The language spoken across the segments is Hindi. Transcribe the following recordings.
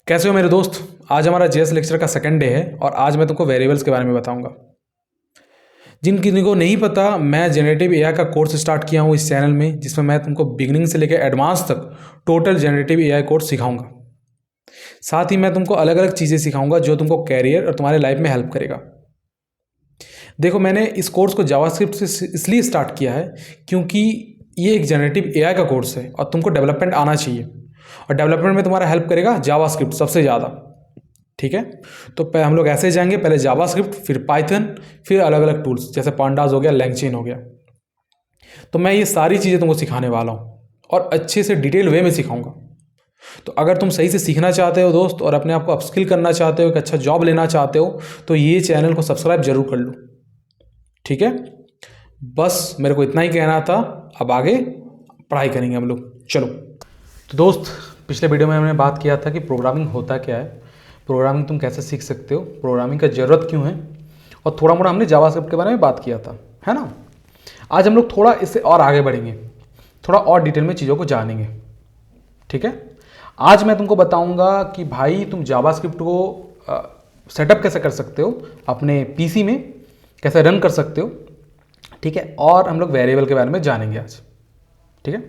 कैसे हो मेरे दोस्त। आज हमारा जेएस लेक्चर का सेकंड डे है और आज मैं तुमको वेरिएबल्स के बारे में बताऊंगा। जिन किसी को नहीं पता, मैं जनरेटिव एआई का कोर्स स्टार्ट किया हूँ इस चैनल में, जिसमें मैं तुमको बिगिनिंग से लेकर एडवांस तक टोटल जनरेटिव एआई कोर्स सिखाऊंगा। साथ ही मैं तुमको अलग अलग चीज़ें सिखाऊंगा जो तुमको कैरियर और तुम्हारे लाइफ में हेल्प करेगा। देखो, मैंने इस कोर्स को जावास्क्रिप्ट से इसलिए स्टार्ट किया है क्योंकि ये एक जनरेटिव एआई का कोर्स है और तुमको डेवलपमेंट आना चाहिए, और डेवलपमेंट में तुम्हारा हेल्प करेगा जावास्क्रिप्ट सबसे ज़्यादा। ठीक है, तो हम लोग ऐसे जाएंगे, पहले जावास्क्रिप्ट, फिर पाइथन, फिर अलग अलग टूल्स जैसे पांडास हो गया, लैंगचेन हो गया। तो मैं ये सारी चीज़ें तुमको सिखाने वाला हूँ और अच्छे से डिटेल वे में सिखाऊंगा। तो अगर तुम सही से सीखना चाहते हो दोस्त, और अपने आप को अपस्किल करना चाहते हो, एक अच्छा जॉब लेना चाहते हो, तो ये चैनल को सब्सक्राइब जरूर कर लो। ठीक है, बस मेरे को इतना ही कहना था। अब आगे पढ़ाई करेंगे हम लोग। चलो, तो दोस्त, पिछले वीडियो में हमने बात किया था कि प्रोग्रामिंग होता क्या है, प्रोग्रामिंग तुम कैसे सीख सकते हो, प्रोग्रामिंग का ज़रूरत क्यों है, और थोड़ा मोड़ा हमने जावास्क्रिप्ट के बारे में बात किया था, है ना। आज हम लोग थोड़ा इससे और आगे बढ़ेंगे, थोड़ा और डिटेल में चीज़ों को जानेंगे। ठीक है, आज मैं तुमको बताऊंगा कि भाई तुम जावास्क्रिप्ट को सेटअप कैसे कर सकते हो, अपने पीसी में कैसे रन कर सकते हो। ठीक है, और हम लोग वेरिएबल के बारे में जानेंगे आज। ठीक है,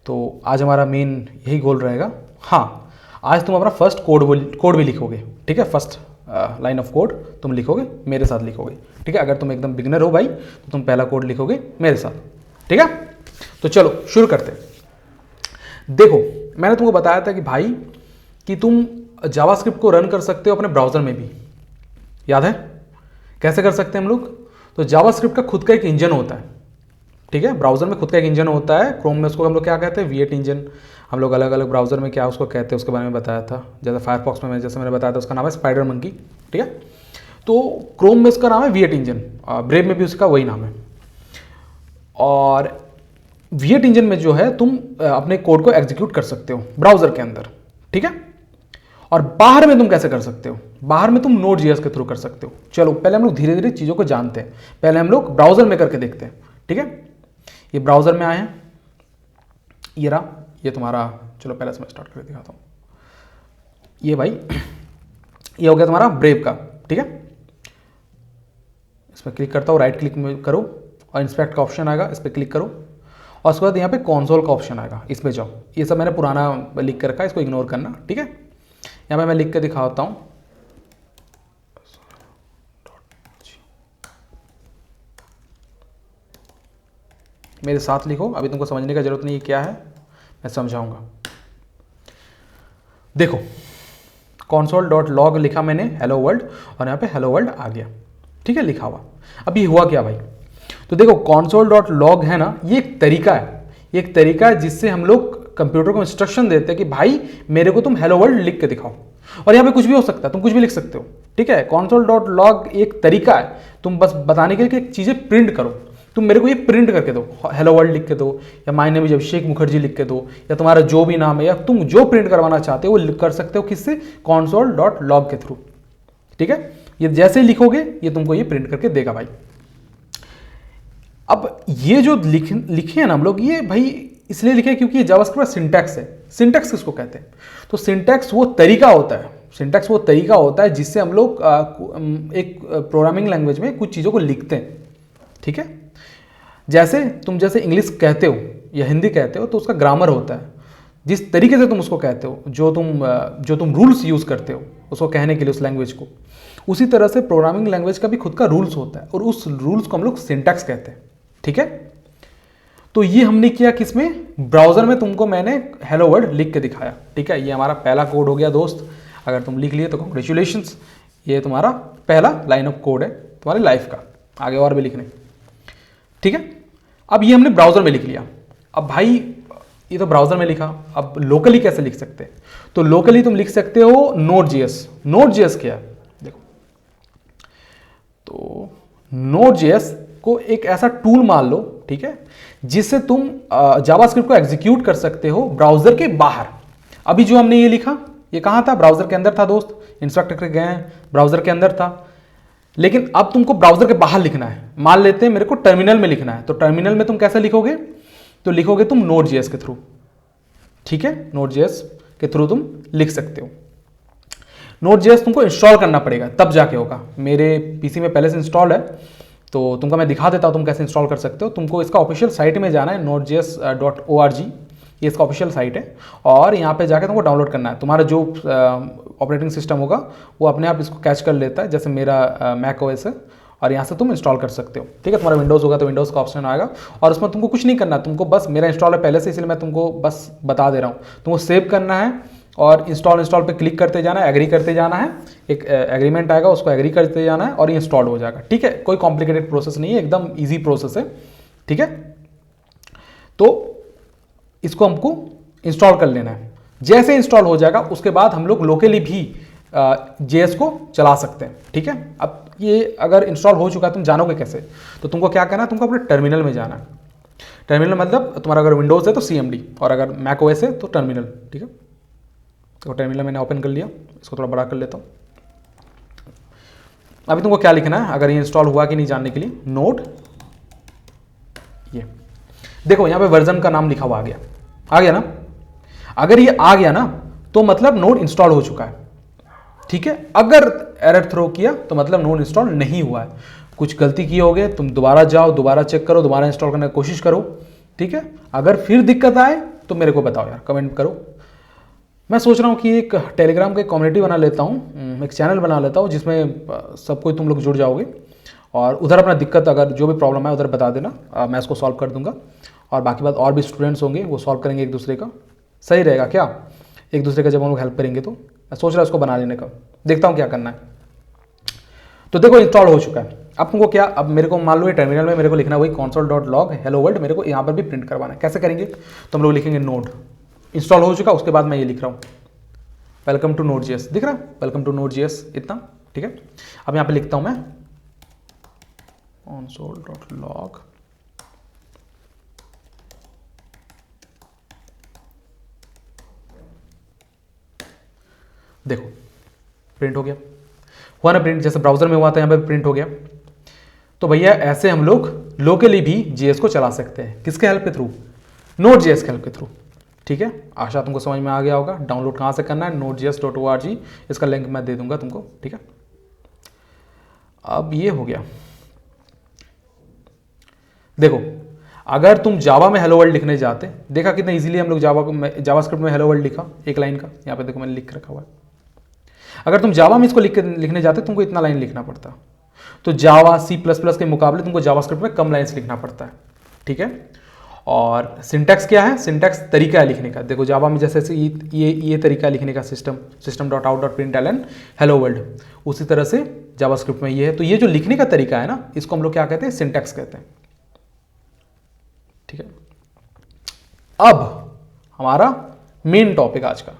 तो आज हमारा मेन यही गोल रहेगा। हाँ, आज तुम अपना फर्स्ट कोड भी लिखोगे। ठीक है, फर्स्ट लाइन ऑफ कोड तुम लिखोगे, मेरे साथ लिखोगे। ठीक है, अगर तुम एकदम बिगनर हो भाई तो तुम पहला कोड लिखोगे मेरे साथ। ठीक है, तो चलो शुरू करते हैं। देखो, मैंने तुमको बताया था कि भाई कि तुम जावास्क्रिप्ट को रन कर सकते हो अपने ब्राउज़र में भी। याद है कैसे कर सकते हैं हम लोग? तो जावास्क्रिप्ट का खुद का एक इंजन होता है। ठीक है, ब्राउज़र में खुद का एक इंजन होता है। क्रोम में उसको हम लोग क्या कहते हैं, V8 इंजन। हम लोग अलग अलग ब्राउज़र में क्या उसको कहते हैं उसके बारे में बताया था। जैसे फायरफॉक्स में जैसे मैंने बताया था उसका नाम है स्पाइडर मंकी। ठीक है, तो क्रोम में उसका नाम है V8 इंजन, ब्रेव में भी उसका वही नाम है। और V8 इंजन में जो है तुम अपने कोड को एग्जीक्यूट कर सकते हो ब्राउज़र के अंदर। ठीक है, और बाहर में तुम कैसे कर सकते हो? बाहर में तुम Node.js के थ्रू कर सकते हो। चलो पहले हम लोग धीरे धीरे चीज़ों को जानते हैं। पहले हम लोग ब्राउज़र में करके देखते हैं। ठीक है, ये ब्राउज़र में आए हैं, ये रहा, ये तुम्हारा। चलो पहले से मैं स्टार्ट करके दिखाता हूँ। ये भाई ये हो गया तुम्हारा ब्रेव का। ठीक है, इस पर क्लिक करता हूँ, राइट क्लिक में करो और इंस्पेक्ट का ऑप्शन आएगा, इस पर क्लिक करो, और उसके बाद यहाँ पे कंसोल का ऑप्शन आएगा, इसमें जाओ। ये सब मैंने पुराना लिख कर रखा है, इसको इग्नोर करना। ठीक है, यहाँ पे मैं लिख के दिखाता हूँ। मेरे साथ लिखो, अभी तुमको समझने का जरूरत नहीं है क्या है, मैं समझाऊंगा। देखो, console.log लिखा मैंने, हेलो वर्ल्ड, और यहाँ पे हेलो वर्ल्ड आ गया। ठीक है, लिखा हुआ। अब ये हुआ क्या भाई? तो देखो, console.log है ना, ये एक तरीका है, ये एक तरीका है जिससे हम लोग कंप्यूटर को इंस्ट्रक्शन देते हैं कि भाई मेरे को तुम हेलो वर्ल्ड लिख के दिखाओ। और यहाँ पे कुछ भी हो सकता है, तुम कुछ भी लिख सकते हो। ठीक है, console.log एक तरीका है, तुम बस बताने के लिए कि चीज़ें प्रिंट करो। तुम मेरे को ये प्रिंट करके दो, हेलो वर्ल्ड लिख के दो, या माय नेम इज अभिषेक मुखर्जी लिख के दो, या तुम्हारा जो भी नाम है, या तुम जो प्रिंट करवाना चाहते हो वो कर सकते हो। किससे? console.log के थ्रू। ठीक है, ये जैसे ही लिखोगे ये तुमको ये प्रिंट करके देगा भाई। अब ये जो लिखे हैं ना हम लोग, ये भाई इसलिए लिखे क्योंकि ये जावास्क्रिप्ट सिंटैक्स है। सिंटैक्स किसको कहते हैं? तो सिंटैक्स वो तरीका होता है, सिंटैक्स वो तरीका होता है जिससे हम लोग एक प्रोग्रामिंग लैंग्वेज में कुछ चीज़ों को लिखते हैं। ठीक है, जैसे तुम जैसे इंग्लिश कहते हो या हिंदी कहते हो तो उसका ग्रामर होता है, जिस तरीके से तुम उसको कहते हो, जो तुम रूल्स यूज़ करते हो उसको कहने के लिए उस लैंग्वेज को, उसी तरह से प्रोग्रामिंग लैंग्वेज का भी खुद का रूल्स होता है, और उस रूल्स को हम लोग सिंटैक्स कहते हैं। ठीक है, तो ये हमने किया किसमें? ब्राउज़र में तुमको मैंने हेलो वर्ल्ड लिख के दिखाया। ठीक है, ये हमारा पहला कोड हो गया दोस्त। अगर तुम लिख लिए तो कॉन्ग्रेचुलेशंस, ये तुम्हारा पहला लाइन ऑफ कोड है तुम्हारी लाइफ का। आगे और भी लिखने। ठीक है, अब ये हमने ब्राउज़र में लिख लिया। अब भाई ये तो ब्राउज़र में लिखा, अब लोकली कैसे लिख सकते हैं? तो लोकली तुम लिख सकते हो Node.js। Node.js क्या है? देखो, तो Node.js को एक ऐसा टूल मान लो, ठीक है, जिससे तुम जावास्क्रिप्ट को एग्जीक्यूट कर सकते हो ब्राउज़र के बाहर। अभी जो हमने ये लिखा, ये कहाँ था? ब्राउज़र के अंदर था दोस्त। इंस्पेक्ट करके गए हैं, ब्राउज़र के अंदर था। लेकिन अब तुमको ब्राउज़र के बाहर लिखना है। मान लेते हैं मेरे को टर्मिनल में लिखना है, तो टर्मिनल में तुम कैसे लिखोगे? तो लिखोगे तुम Node.js के थ्रू। ठीक है, Node.js के थ्रू तुम लिख सकते हो। नोड जेएस तुमको इंस्टॉल करना पड़ेगा, तब जाके होगा। मेरे पीसी में पहले से इंस्टॉल है, तो तुमको मैं दिखा देता हूँ तुम कैसे इंस्टॉल कर सकते हो। तुमको इसका ऑफिशियल साइट में जाना है, nodejs.org, ये इसका ऑफिशियल साइट है, और यहाँ पे जाके तुमको डाउनलोड करना है। तुम्हारा जो ऑपरेटिंग सिस्टम होगा वो अपने आप इसको कैच कर लेता है, जैसे मेरा मैक ओएस है, और यहाँ से तुम इंस्टॉल कर सकते हो। ठीक है, तुम्हारा विंडोज़ होगा तो विंडोज़ का ऑप्शन आएगा, और उसमें तुमको कुछ नहीं करना, तुमको बस, मेरा इंस्टॉल है पहले से इसलिए मैं तुमको बस बता दे रहा हूँ। तुमको सेव करना है और इंस्टॉल पे क्लिक करते जाना है, एग्री करते जाना है, एक एग्रीमेंट आएगा उसको एग्री करते जाना है और ये इंस्टॉल हो जाएगा। ठीक है, कोई कॉम्प्लिकेटेड प्रोसेस नहीं है, एकदम ईजी प्रोसेस है। ठीक है, तो इसको हमको इंस्टॉल कर लेना है। जैसे इंस्टॉल हो जाएगा उसके बाद हम लोग लोकली भी जेएस को चला सकते हैं। ठीक है, अब ये अगर इंस्टॉल हो चुका है तुम जानोगे कैसे, तो तुमको क्या करना है, तुमको अपने टर्मिनल में जाना है। टर्मिनल मतलब तुम्हारा अगर विंडोज़ है तो CMD, और अगर मैक ओएस है तो टर्मिनल। ठीक है, तो टर्मिनल मैंने ओपन कर लिया, इसको थोड़ा बड़ा कर लेता हूँ। अभी तुमको क्या लिखना है अगर ये इंस्टॉल हुआ कि नहीं जानने के लिए, नोड, ये देखो यहाँ पे वर्जन का नाम लिखा हुआ आ गया ना। अगर ये आ गया ना तो मतलब नोड इंस्टॉल हो चुका है। ठीक है, अगर एरर थ्रो किया तो मतलब नोड इंस्टॉल नहीं हुआ है, कुछ गलती किए होगे, तुम दोबारा जाओ, दोबारा चेक करो, दोबारा इंस्टॉल करने की कोशिश करो। ठीक है, अगर फिर दिक्कत आए तो मेरे को बताओ यार, कमेंट करो। मैं सोच रहा हूँ कि एक टेलीग्राम का कम्युनिटी बना लेता हूँ, एक चैनल बना लेता हूँ जिसमें सब कोई तुम लोग जुड़ जाओगे, और उधर अपना दिक्कत अगर जो भी प्रॉब्लम है उधर बता देना, मैं इसको सॉल्व कर दूंगा, और बाकी बात और भी स्टूडेंट्स होंगे वो सॉल्व करेंगे एक दूसरे का। सही रहेगा क्या, एक दूसरे का जब हम लोग हेल्प करेंगे तो। मैं सोच रहा हूँ इसको बना लेने का, देखता हूँ क्या करना है। तो देखो इंस्टॉल हो चुका है। अब तुमको क्या, अब मेरे को मान लो ये टर्मिनल में मेरे को लिखना है वही console.log hello world, मेरे को यहाँ पर भी प्रिंट करवाना है। कैसे करेंगे, तो हम लोग लिखेंगे नोड, इंस्टॉल हो चुका, उसके बाद मैं ये लिख रहा हूँ वेलकम टू नोड जेएस, दिख रहा है वेलकम टू नोड जेएस इतना। ठीक है, अब यहाँ पे लिखता हूँ मैं console.log, देखो प्रिंट हो गया, हुआ ना प्रिंट, जैसे ब्राउजर में हुआ था यहाँ पे प्रिंट हो गया। तो भैया ऐसे हम लोग लोकली भी जेएस को चला सकते हैं, किसके हेल्प के थ्रू, नोड जेएस के हेल्प के थ्रू। ठीक है, आशा तुमको समझ में आ गया होगा। डाउनलोड कहाँ से करना है, nodejs.org, इसका लिंक मैं दे दूंगा तुमको। ठीक है, अब ये हो गया। देखो अगर तुम जावा में हेलो वर्ल्ड लिखने जाते, देखा कितना इजीली हम लोग जावास्क्रिप्ट में हेलो वर्ल्ड लिखा, एक लाइन का, यहाँ पे देखो मैंने लिख रखा हुआ है। अगर तुम जावा में इसको लिखने जाते तुमको इतना लाइन लिखना पड़ता, तो जावा C++ के मुकाबले तुमको जावास्क्रिप्ट में कम लाइन्स लिखना पड़ता है। ठीक है, और सिंटैक्स क्या है, सिंटैक्स तरीका है लिखने का। देखो जावा में जैसे ये तरीका लिखने का, system.out.println हेलो वर्ल्ड, उसी तरह से जावास्क्रिप्ट में ये है। तो ये जो लिखने का तरीका है ना, इसको हम लोग क्या कहते हैं, सिंटैक्स कहते हैं। ठीक है, अब हमारा मेन टॉपिक आज का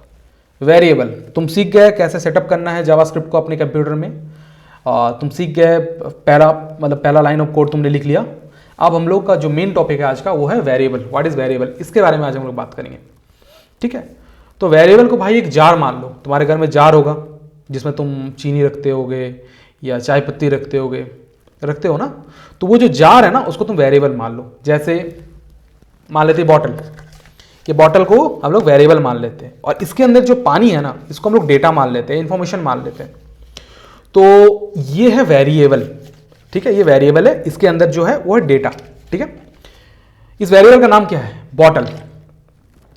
वेरिएबल। तुम सीख गए कैसे सेटअप करना है जावास्क्रिप्ट को अपने कंप्यूटर में, तुम सीख गए, पहला लाइन ऑफ कोड तुमने लिख लिया। अब हम लोग का जो मेन टॉपिक है आज का वो है वेरिएबल। व्हाट इज वेरिएबल, इसके बारे में आज हम लोग बात करेंगे। ठीक है, तो वेरिएबल को भाई एक जार मान लो, तुम्हारे घर में जार होगा जिसमें तुम चीनी रखते होगे या चाय पत्ती रखते हो ना, तो वो जो जार है ना उसको तुम वेरिएबल मान लो। जैसे मान लेते बॉटल, ये बॉटल को हम लोग वेरिएबल मान लेते हैं, और इसके अंदर जो पानी है ना इसको हम लोग डेटा मान लेते हैं, इंफॉर्मेशन मान लेते हैं। तो ये है वेरिएबल। ठीक है, ये वेरिएबल है, इसके अंदर जो है वो है डेटा। ठीक है, इस वेरिएबल का नाम क्या है, बॉटल।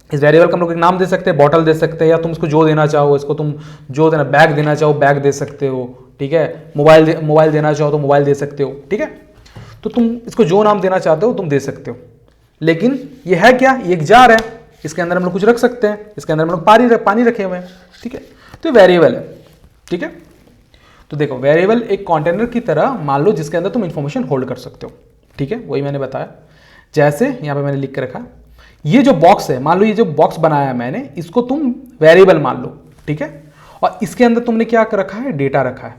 इस वेरिएबल का हम लोग एक नाम दे सकते हैं, बॉटल दे सकते हैं, या तुम इसको जो देना चाहो, इसको तुम जो देना, बैग देना चाहो बैग दे सकते हो। ठीक है, मोबाइल देना चाहो तो मोबाइल दे सकते हो। ठीक है, तो तुम इसको जो नाम देना चाहते हो तुम दे सकते हो। लेकिन ये है क्या, ये एक जार है, इसके अंदर हम लोग कुछ रख सकते हैं, इसके अंदर हम लोग पानी रखे हुए हैं। ठीक है, तो वेरिएबल है। ठीक है, तो देखो वेरिएबल एक कंटेनर की तरह मान लो जिसके अंदर तुम इंफॉर्मेशन होल्ड कर सकते हो। ठीक है, वही मैंने बताया। जैसे यहाँ पे मैंने लिख के रखा, ये जो बॉक्स है, मान लो ये जो बॉक्स बनाया मैंने, इसको तुम वेरिएबल मान लो। ठीक है, और इसके अंदर तुमने क्या रखा है, डेटा रखा है,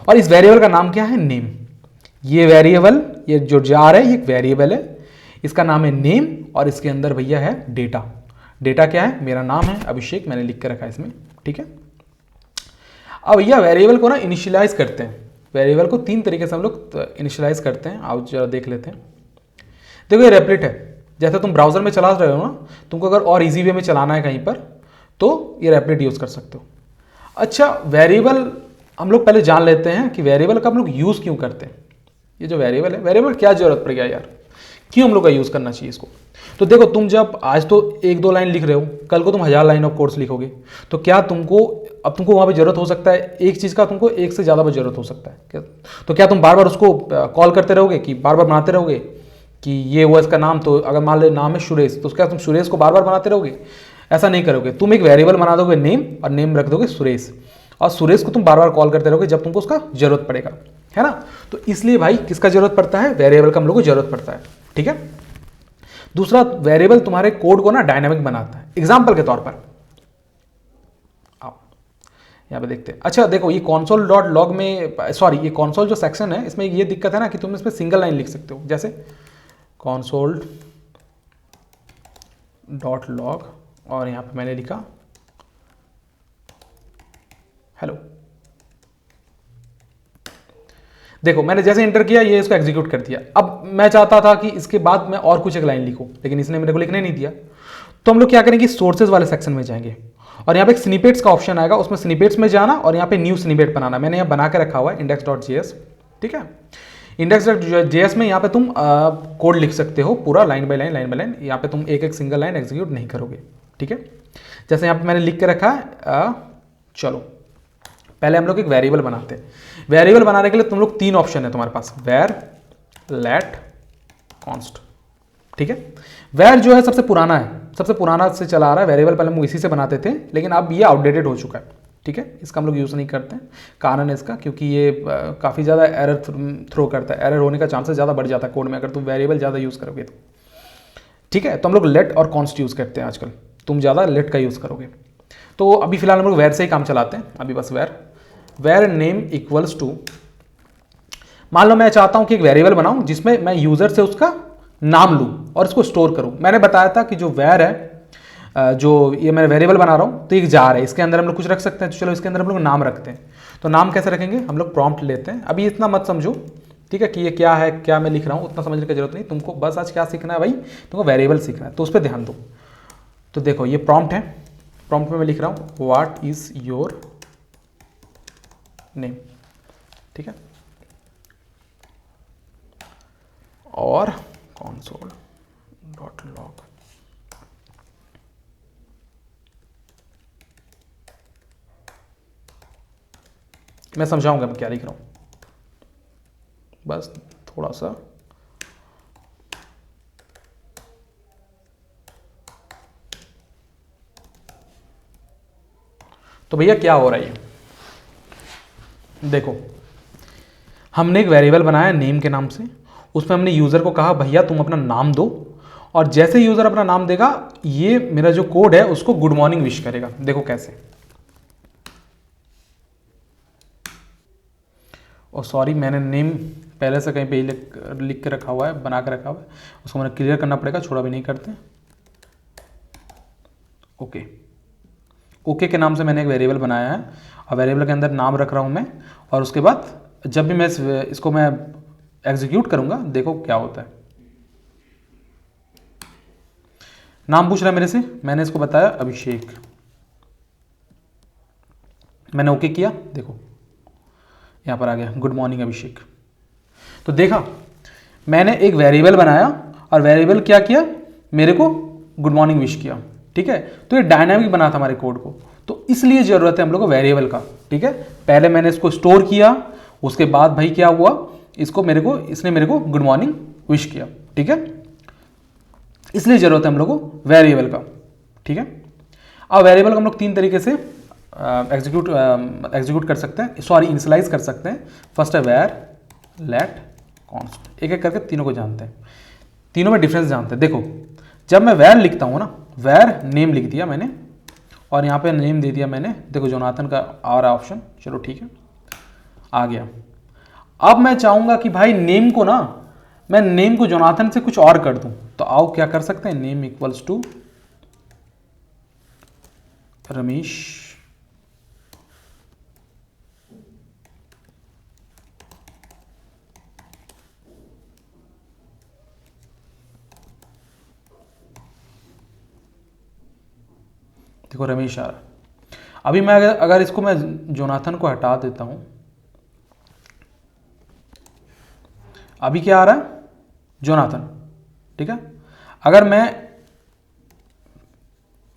और इस वेरिएबल का नाम क्या है, नेम। ये वेरिएबल, ये जो जार है ये एक वेरिएबल है, इसका नाम है नेम, और इसके अंदर भैया है डेटा। डेटा क्या है, मेरा नाम है अभिषेक, मैंने लिख के रखा है इसमें। ठीक है, अब भैया वेरिएबल को ना इनिशियलाइज करते हैं। वेरिएबल को 3 तरीके से हम लोग इनिशियलाइज करते हैं, आओ जरा देख लेते हैं। देखो ये रेपलेट है, जैसे तुम ब्राउजर में चला रहे हो ना, तुमको अगर और इजी वे में चलाना है कहीं पर तो ये रेपलेट यूज कर सकते हो। अच्छा, वेरिएबल हम लोग पहले जान लेते हैं कि वेरिएबल का हम लोग यूज़ क्यों करते हैं। ये जो वेरिएबल है, वेरिएबल क्या जरूरत पड़ गया यार, क्यों हम लोग का यूज़ करना चाहिए इसको। तो देखो, तुम जब आज तो 1-2 लाइन लिख रहे हो, कल को तुम 1000 लाइन ऑफ कोड्स लिखोगे, तो क्या तुमको अब तुमको वहाँ पे जरूरत हो सकता है एक चीज़ का, तुमको एक से ज़्यादा बार जरूरत हो सकता है क्या? तो क्या तुम बार बार उसको कॉल करते रहोगे, कि बार बार बनाते रहोगे कि ये हुआ इसका नाम, तो अगर मान लो नाम है सुरेश, तो क्या तुम सुरेश को बार बार बनाते रहोगे? ऐसा नहीं करोगे। तुम एक वेरिएबल बना दोगे नेम, और नेम रख दोगे सुरेश, और सुरेश को तुम बार बार कॉल करते रहोगे जब तुमको उसका जरूरत पड़ेगा, है ना। तो इसलिए भाई किसका जरूरत पड़ता है, वेरिएबल का हम लोग को जरूरत पड़ता है, ठीक है। दूसरा, वेरिएबल तुम्हारे कोड को ना डायनामिक बनाता है। एग्जाम्पल के तौर पर आओ यहाँ पे देखते हैं। अच्छा देखो, ये कॉन्सोल डॉट लॉग में, सॉरी ये कॉन्सोल जो सेक्शन है, इसमें ये दिक्कत है ना कि तुम इसमें सिंगल लाइन लिख सकते हो, जैसे कॉन्सोल डॉट लॉग, और यहाँ पे मैंने लिखा हेलो। देखो, मैंने जैसे इंटर किया, ये इसको एग्जीक्यूट कर दिया। अब मैं चाहता था कि इसके बाद मैं और कुछ एक लाइन लिखूं, लेकिन इसने मेरे को लिखने नहीं दिया। तो हम लोग क्या करेंगे, सोर्सेज वाले सेक्शन में जाएंगे, और यहाँ पे एक स्निपेट्स का ऑप्शन आएगा, उसमें स्निपेट्स में जाना, और यहाँ पे न्यू स्निपेट बनाना। मैंने यहाँ बना के रखा हुआ है index.js, ठीक है। index.js में यहाँ पे तुम कोड लिख सकते हो पूरा, लाइन बाय लाइन। यहाँ पे तुम एक एक सिंगल लाइन एग्जीक्यूट नहीं करोगे, ठीक है। जैसे यहाँ पे मैंने लिख के रखा है, चलो पहले हम लोग एक वेरिएबल बनाते हैं। वेरिएबल बनाने के लिए तुम लोग 3 ऑप्शन है तुम्हारे पास, वेर, लेट, कॉन्स्ट, ठीक है। वेर जो है सबसे पुराना है, सबसे पुराना से चला आ रहा है। वेरिएबल पहले हम इसी से बनाते थे, लेकिन अब ये आउटडेटेड हो चुका है, ठीक है। इसका हम लोग यूज़ नहीं करते हैं। कारण है इसका, क्योंकि ये काफ़ी ज़्यादा एरर थ्रो करता है, एरर होने का चांसेस ज़्यादा बढ़ जाता है कोड में अगर तुम वेरिएबल ज़्यादा यूज़ करोगे तो, ठीक है। तो हम लोग लेट और कॉन्स्ट यूज़ करते हैं आजकल, तुम ज़्यादा लेट का यूज़ करोगे। तो अभी फिलहाल हम लोग वेर से ही काम चलाते हैं, अभी बस वेर नेम इक्वल्स टू, मान लो मैं चाहता हूं कि एक वेरिएबल बनाऊं जिसमें मैं यूजर से उसका नाम लूं और इसको स्टोर करूं। मैंने बताया था कि जो वेर है, जो ये मैं वेरिएबल बना रहा हूं, तो एक जार है, इसके अंदर हम लोग कुछ रख सकते हैं। तो चलो इसके अंदर हम लोग नाम रखते हैं। तो नाम कैसे रखेंगे, हम लोग प्रॉम्प्ट लेते हैं। अभी इतना मत समझो, ठीक है, कि ये क्या है, क्या मैं लिख रहा हूं, उतना समझने की जरूरत नहीं। तुमको बस आज क्या सीखना है भाई, तुमको वेरिएबल सीखना है, तो उस पर ध्यान दो। तो देखो ये प्रॉम्प्ट है, प्रॉम्प्ट में मैं लिख रहा हूं व्हाट इज योर नेम, ठीक है, और console डॉट लॉग। मैं समझाऊंगा मैं क्या लिख रहा हूं, बस थोड़ा सा। तो भैया क्या हो रहा है, देखो हमने एक वेरिएबल बनाया नेम के नाम से, उसमें हमने यूज़र को कहा भैया तुम अपना नाम दो, और जैसे यूज़र अपना नाम देगा, ये मेरा जो कोड है उसको गुड मॉर्निंग विश करेगा। देखो कैसे, और सॉरी मैंने नेम पहले से कहीं पे लिख के रखा हुआ है, बना के रखा हुआ है, उसको मैंने क्लियर करना पड़ेगा, छोड़ा भी नहीं करते। ओके, ओके के नाम से मैंने एक वेरिएबल बनाया है, और वेरिएबल के अंदर नाम रख रहा हूँ मैं, और उसके बाद जब भी मैं इसको मैं एग्जीक्यूट करूँगा, देखो क्या होता है। नाम पूछ रहा है मेरे से, मैंने इसको बताया अभिषेक, मैंने ओके किया, देखो यहाँ पर आ गया गुड मॉर्निंग अभिषेक। तो देखा, मैंने एक वेरिएबल बनाया, और वेरिएबल क्या किया, मेरे को गुड मॉर्निंग विश किया, ठीक है। तो ये डायनामिक बना था हमारे कोड को, तो इसलिए जरूरत है हम लोग को वेरिएबल का, ठीक है। पहले मैंने इसको स्टोर किया, उसके बाद भाई क्या हुआ, इसने मेरे को गुड मॉर्निंग विश किया, ठीक है। इसलिए जरूरत है हम लोग को वेरिएबल का, ठीक है। अब वेरिएबल को हम लोग 3 तरीके से एग्जीक्यूट कर सकते हैं, सॉरी इनिशियलाइज कर सकते हैं। फर्स्ट है वेर, लेट, कॉन्स्ट, एक एक करके तीनों को जानते हैं, तीनों में डिफरेंस जानते हैं। देखो जब मैं वेर लिखता हूँ ना, वेर नेम लिख दिया मैंने, और यहाँ पे नेम दे दिया मैंने, देखो जोनाथन का आ रहा ऑप्शन, चलो ठीक है आ गया। अब मैं चाहूँगा कि भाई नेम को ना, मैं नेम को जोनाथन से कुछ और कर दूं, तो आओ क्या कर सकते हैं, नेम इक्वल्स टू रमेश, देखो रमेश आ रहा। अभी मैं अगर इसको मैं जोनाथन को हटा देता हूं, अभी क्या आ रहा है, जोनाथन। ठीक है, अगर मैं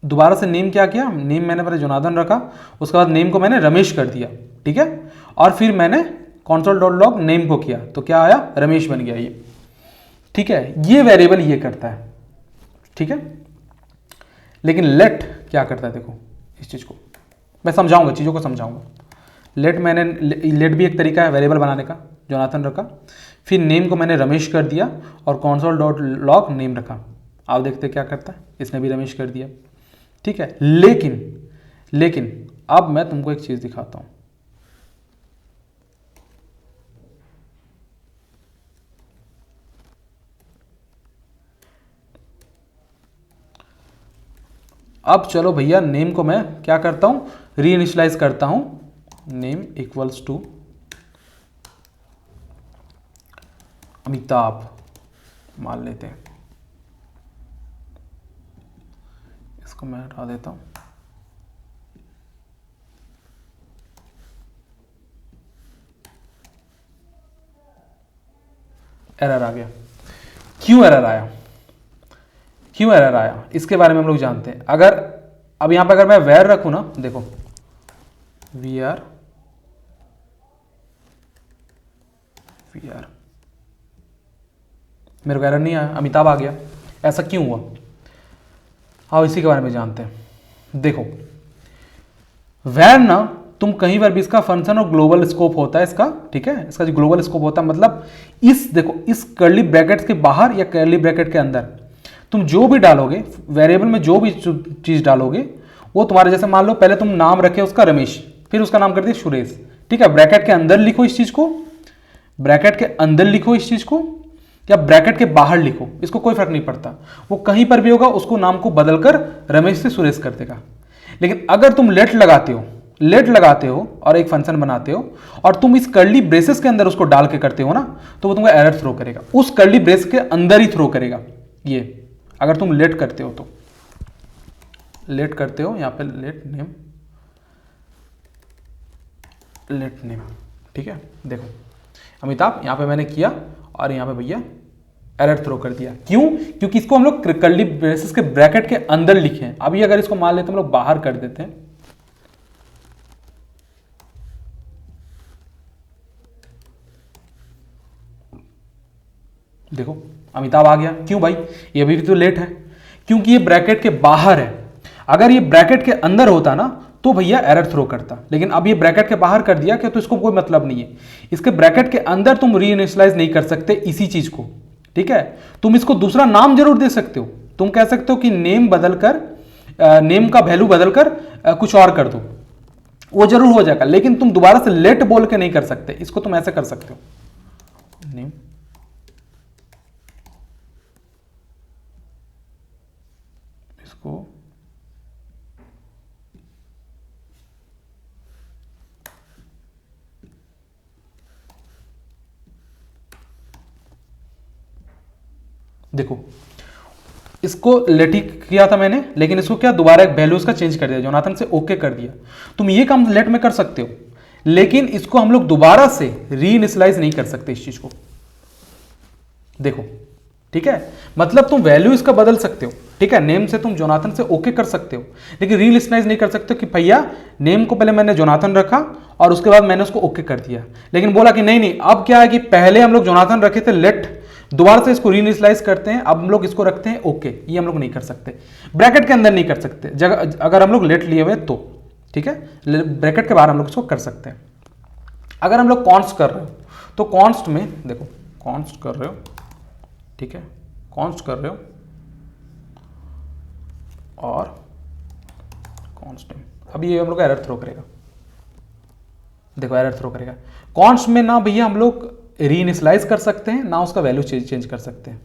दोबारा से नेम क्या किया, नेम मैंने पहले जोनाथन रखा, उसके बाद नेम को मैंने रमेश कर दिया। ठीक है, और फिर मैंने console डॉट लॉग नेम को किया तो क्या आया, रमेश बन गया ये। ठीक है, ये वेरिएबल ये करता है। ठीक है, लेकिन लेट क्या करता है, देखो इस चीज को मैं समझाऊंगा, चीजों को समझाऊंगा। लेट भी एक तरीका है वेरिएबल बनाने का, जोनाथन रखा, फिर नेम को मैंने रमेश कर दिया और console डॉट लॉग नेम रखा। आप देखते क्या करता है, इसने भी रमेश कर दिया। ठीक है, लेकिन अब मैं तुमको एक चीज दिखाता हूं। अब चलो भैया, नेम को मैं क्या करता हूं, री इनिशियलाइज करता हूं, नेम इक्वल्स टू अमिताभ मान लेते हैं। इसको मैं हटा देता हूं। एरर आ गया। क्यों एरर आया, क्यों एरर आया, इसके बारे में हम लोग जानते हैं। अगर अब यहां पर अगर मैं वेर रखूं ना, देखो वी आर मेरे को एरर नहीं आया, अमिताभ आ गया। ऐसा क्यों हुआ, आओ इसी के बारे में जानते हैं। देखो वैर ना, तुम कहीं पर भी इसका फंक्शन और ग्लोबल स्कोप होता है इसका। ठीक है, इसका जो ग्लोबल स्कोप होता है मतलब इस, देखो इस कर्ली ब्रैकेट्स के बाहर या कर्ली ब्रैकेट के अंदर तुम जो भी डालोगे वेरिएबल में, जो भी चीज डालोगे वो तुम्हारे, जैसे मान लो पहले तुम नाम रखे उसका रमेश, फिर उसका नाम कर दिया सुरेश। ठीक है, ब्रैकेट के अंदर लिखो इस चीज को, ब्रैकेट के अंदर लिखो इस चीज को, या ब्रैकेट के बाहर लिखो, इसको कोई फर्क नहीं पड़ता, वो कहीं पर भी होगा उसको नाम को बदलकर रमेश से सुरेश कर देगा। लेकिन अगर तुम लेट लगाते हो और एक फंक्शन बनाते हो और तुम इस कर्ली ब्रेसेस के अंदर उसको डाल के करते हो ना, तो वो तुमको एरर थ्रो करेगा, उस कर्ली ब्रेस के अंदर ही थ्रो करेगा ये। अगर तुम लेट करते हो तो लेट करते हो, यहां पे लेट नेम। ठीक है, देखो अमिताभ यहां पे मैंने किया और यहां पे भैया एरर थ्रो कर दिया। क्यों, क्योंकि इसको हम लोग कर्ली ब्रेसेस के ब्रैकेट के अंदर लिखे हैं। अभी अगर इसको मान लेते हम लोग बाहर कर देते हैं, देखो अमिताभ आ गया। क्यों भाई, ये अभी भी तो लेट है, क्योंकि ये ब्रैकेट के बाहर है। अगर ये ब्रैकेट के अंदर होता ना तो भैया एरर थ्रो करता, लेकिन अब ये ब्रैकेट के बाहर कर दिया क्या, तो इसको कोई मतलब नहीं है। इसके ब्रैकेट के अंदर तुम रीइनिशियलाइज नहीं कर सकते इसी चीज को। ठीक है, तुम इसको दूसरा नाम जरूर दे सकते हो, तुम कह सकते हो कि नेम बदलकर, नेम का वैल्यू बदलकर कुछ और कर दो, वो जरूर हो जाएगा। लेकिन तुम दोबारा से लेट बोल के नहीं कर सकते, इसको तुम ऐसे कर सकते हो, नेम इसको देखो, इसको लेटी किया था मैंने, लेकिन इसको क्या दोबारा एक वैल्यू उसका चेंज कर दिया, जोनाथन से ओके कर दिया। तुम ये काम लेट में कर सकते हो, लेकिन इसको हम लोग दोबारा से रीइनिशियलाइज नहीं कर सकते इस चीज को। देखो ठीक है, मतलब तुम वैल्यू इसका बदल सकते हो। ठीक है, नेम से तुम जोनाथन से ओके कर सकते हो, लेकिन रीइनिशियलाइज नहीं कर सकते कि भैया नेम को पहले मैंने जोनाथन रखा और उसके बाद मैंने उसको ओके कर दिया। लेकिन बोला कि नहीं नहीं, अब क्या है कि पहले हम लोग जोनाथन रखे थे लेट, दोबारा से इसको रीइनिशियलाइज करते हैं, अब हम लोग इसको रखते हैं ओके। ये हम लोग नहीं कर सकते, ब्रैकेट के अंदर नहीं कर सकते जगह, अगर हम लोग लेट लिए हुए तो। ठीक है, ब्रैकेट के बाहर हम लोग इसको कर सकते हैं। अगर हम लोग कॉन्स्ट कर रहे हो तो कॉन्स्ट में देखो, कॉन्स्ट कर रहे हो, ठीक है, कॉन्स्ट कर रहे हो और कॉन्स्टेंट, अब ये हम लोग एरर थ्रो करेगा। देखो एरर थ्रो करेगा। कॉन्स्ट में ना भैया हम लोग रीइनिशियलाइज कर सकते हैं, ना उसका वैल्यू चेंज कर सकते हैं।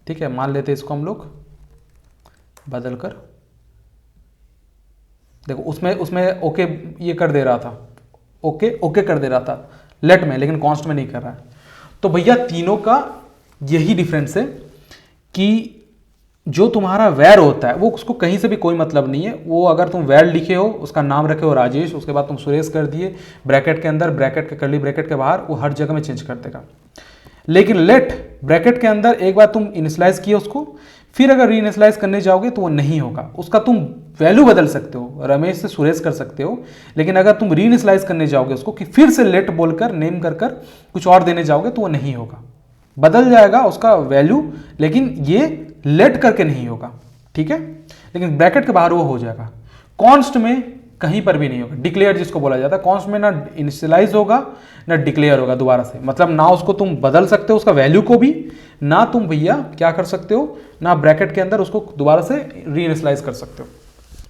ठीक है, मान लेते हैं इसको हम लोग बदल कर, देखो उसमें ओके ये कर दे रहा था, ओके कर दे रहा था लेट में, लेकिन कॉन्स्ट में नहीं कर रहा है। तो भैया तीनों का यही डिफरेंस है कि जो तुम्हारा वैर होता है वो उसको कहीं से भी कोई मतलब नहीं है। वो अगर तुम वैर लिखे हो, उसका नाम रखे हो राजेश, उसके बाद तुम सुरेश कर दिए ब्रैकेट के अंदर, ब्रैकेट के कर्ली ब्रैकेट के बाहर, वो हर जगह में चेंज कर देगा। लेकिन लेट ब्रैकेट के अंदर एक बार तुम इनिशियलाइज किए उसको, फिर अगर री इनिशियलाइज करने जाओगे तो वो नहीं होगा। उसका तुम वैल्यू बदल सकते हो, रमेश से सुरेश कर सकते हो, लेकिन अगर तुम री इनिशियलाइज करने जाओगे उसको कि फिर से लेट बोलकर नेम कर कर कुछ और देने जाओगे तो वो नहीं होगा, बदल जाएगा उसका वैल्यू, लेकिन ये लेट करके नहीं होगा। ठीक है, लेकिन ब्रैकेट के बाहर वो हो जाएगा। कॉन्स्ट में कहीं पर भी नहीं होगा। डिक्लेयर जिसको बोला जाता है, कॉन्स्ट में ना इनिशियलाइज होगा ना डिक्लेयर होगा दोबारा से, मतलब ना उसको तुम बदल सकते हो उसका वैल्यू को भी, ना तुम भैया क्या कर सकते हो, ना ब्रैकेट के अंदर उसको दोबारा से री इनिशियलाइज कर सकते हो।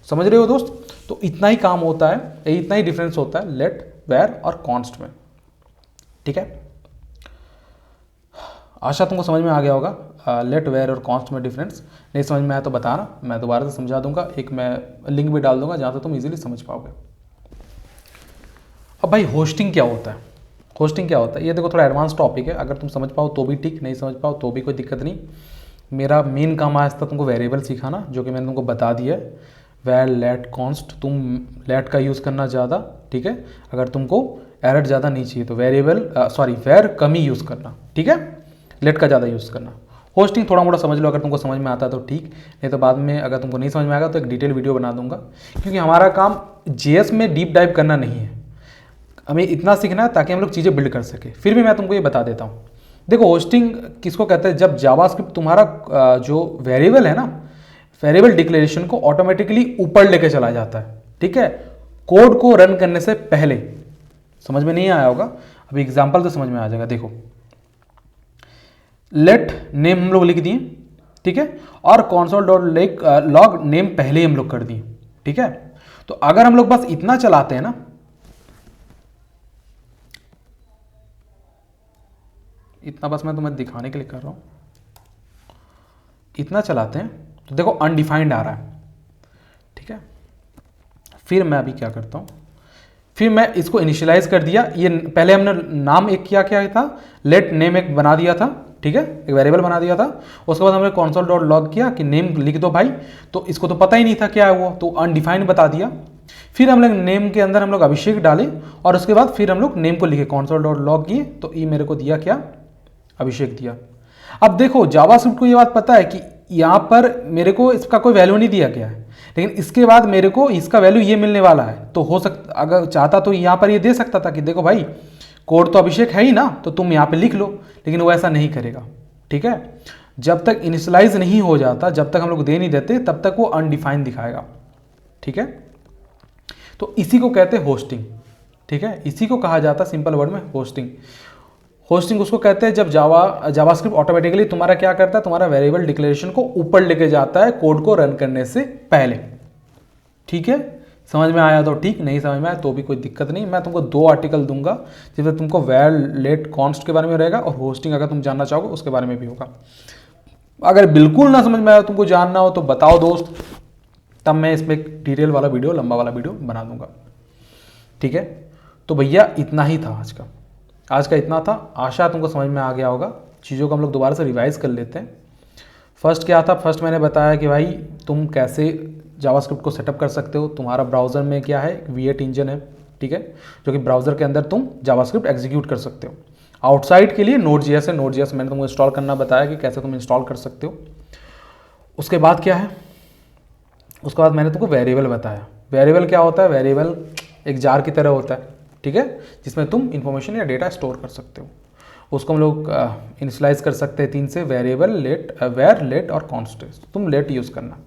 समझ रहे हो दोस्त? तो इतना ही काम होता है, इतना ही डिफरेंस होता है लेट, वेयर और कॉन्स्ट में। ठीक है, आशा तुमको समझ में आ गया होगा लेट, वेयर और कॉन्स्ट में डिफरेंस। नहीं समझ में आया तो बताना, मैं दोबारा से समझा दूंगा, एक मैं लिंक भी डाल दूंगा जहाँ से तुम इजीली समझ पाओगे। अब भाई होस्टिंग क्या होता है? होस्टिंग क्या होता है ये देखो, थोड़ा एडवांस टॉपिक है, अगर तुम समझ पाओ तो भी ठीक, नहीं समझ पाओ तो भी कोई दिक्कत नहीं। मेरा मेन काम आज तक तुमको वेरिएबल सिखाना, जो कि मैंने तुमको बता दिया है, वेर लेट कॉन्स्ट। तुम लेट का यूज़ करना ज़्यादा, ठीक है, अगर तुमको एरर ज़्यादा नहीं चाहिए तो वेरिएबल वेर कम ही यूज़ करना, ठीक है, लेट का ज़्यादा यूज़ करना। होस्टिंग थोड़ा मोड़ा समझ लो, अगर तुमको समझ में आता है तो ठीक, नहीं तो बाद में अगर तुमको नहीं समझ में आएगा तो एक डिटेल वीडियो बना दूंगा, क्योंकि हमारा काम जेएस में डीप डाइव करना नहीं है, हमें इतना सीखना है ताकि हम लोग चीज़ें बिल्ड कर सके। फिर भी मैं तुमको ये बता देता हूँ। देखो होस्टिंग किसको कहते हैं? जब जावास्क्रिप्ट तुम्हारा जो वेरिएबल है ना, वेरिएबल डिक्लेरेशन को ऑटोमेटिकली ऊपर लेके चला जाता है, ठीक है, कोड को रन करने से पहले। समझ में नहीं आया होगा, अभी एग्जांपल से समझ में आ जाएगा। देखो लेट नेम हम लोग लिख दिए, ठीक है, और console.log नेम पहले ही हम लोग कर दिए, ठीक है। तो अगर हम लोग बस इतना चलाते हैं ना, इतना बस मैं तुम्हें दिखाने के लिए कर रहा हूं, इतना चलाते हैं तो देखो अनडिफाइंड आ रहा है, ठीक है। फिर मैं अभी क्या करता हूं, फिर मैं इसको इनिशियलाइज कर दिया। ये पहले हमने नाम एक क्या था, लेट नेम एक बना दिया था, ठीक है, एक वेरिएबल बना दिया था। उसके बाद हमने console.log किया कि नेम लिख दो भाई, तो इसको तो पता ही नहीं था क्या है वो, तो अनडिफाइंड बता दिया। फिर हम लोग नेम के अंदर हम लोग अभिषेक डाले, और उसके बाद फिर हम लोग नेम को लिखे console.log किए, तो ये मेरे को दिया क्या, अभिषेक दिया। अब देखो जावास्क्रिप्ट को ये बात पता है कि यहाँ पर मेरे को इसका कोई वैल्यू नहीं दिया गया है, लेकिन इसके बाद मेरे को इसका वैल्यू ये मिलने वाला है। तो हो सकता, अगर चाहता तो यहाँ पर ये दे सकता था कि देखो भाई कोड तो अभिषेक है ही ना, तो तुम यहाँ पे लिख लो, लेकिन वो ऐसा नहीं करेगा, ठीक है। जब तक इनिशियलाइज नहीं हो जाता, जब तक हम लोग दे नहीं देते, तब तक वो अनडिफाइंड दिखाएगा, ठीक है। तो इसी को कहते हैं होस्टिंग, ठीक है, इसी को कहा जाता है सिंपल वर्ड में होस्टिंग। होस्टिंग उसको कहते हैं जब जावास्क्रिप्ट ऑटोमेटिकली तुम्हारा क्या करता है, तुम्हारा वेरिएबल डिक्लेरेशन को ऊपर लेके जाता है कोड को रन करने से पहले, ठीक है। समझ में आया तो ठीक, नहीं समझ में आया तो भी कोई दिक्कत नहीं। मैं तुमको 2 आर्टिकल दूंगा जिसमें तुमको वेर लेट कॉन्स्ट के बारे में रहेगा, और होस्टिंग अगर तुम जानना चाहोगे उसके बारे में भी होगा। अगर बिल्कुल ना समझ में आया, तुमको जानना हो तो बताओ दोस्त, तब मैं इसमें एक डिटेल वाला वीडियो, लंबा वाला वीडियो बना दूंगा, ठीक है। तो भैया इतना ही था आज का इतना था। आशा तुमको समझ में आ गया होगा। चीज़ों को हम लोग दोबारा से रिवाइज कर लेते हैं। फर्स्ट क्या था, फर्स्ट मैंने बताया कि भाई तुम कैसे जावास्क्रिप्ट को सेटअप कर सकते हो। तुम्हारा ब्राउज़र में क्या है, V8 इंजन है, ठीक है, जो कि ब्राउज़र के अंदर तुम जावास्क्रिप्ट एग्जीक्यूट कर सकते हो। आउटसाइड के लिए Node.js है, Node.js मैंने तुमको इंस्टॉल करना बताया कि कैसे तुम इंस्टॉल कर सकते हो। उसके बाद क्या है, उसके बाद मैंने तुमको वेरिएबल बताया। वेरिएबल क्या होता है, वेरिएबल एक जार की तरह होता है, ठीक है, जिसमें तुम इंफॉर्मेशन या डेटा स्टोर कर सकते हो। उसको हम लोग इनिशियलाइज कर सकते हैं 3 से, वेरिएबल, लेट, वेर, लेट और कॉन्स्ट। तुम लेट यूज़ करना।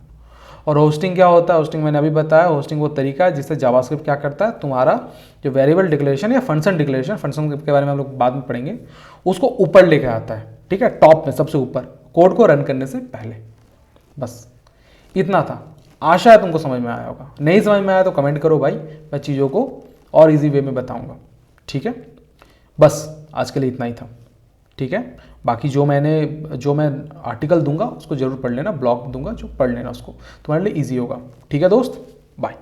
और होस्टिंग क्या होता है, होस्टिंग मैंने अभी बताया। होस्टिंग वो तरीका है जिससे जावास्क्रिप्ट क्या करता है, तुम्हारा जो वेरिएबल डिक्लेरेशन या फंक्शन डिक्लेरेशन, फंक्शन के बारे में हम लोग बाद में पढ़ेंगे, उसको ऊपर लेके आता है, ठीक है, टॉप में, सबसे ऊपर, कोड को रन करने से पहले। बस इतना था। आशा है तुमको समझ में आया होगा। नहीं समझ में आया तो कमेंट करो भाई, मैं चीज़ों को और इजी वे में बताऊंगा, ठीक है। बस आज के लिए इतना ही था, ठीक है। बाकी जो मैं आर्टिकल दूंगा उसको जरूर पढ़ लेना, ब्लॉग दूंगा जो पढ़ लेना, उसको तुम्हारे लिए इजी होगा, ठीक है दोस्त। बाय।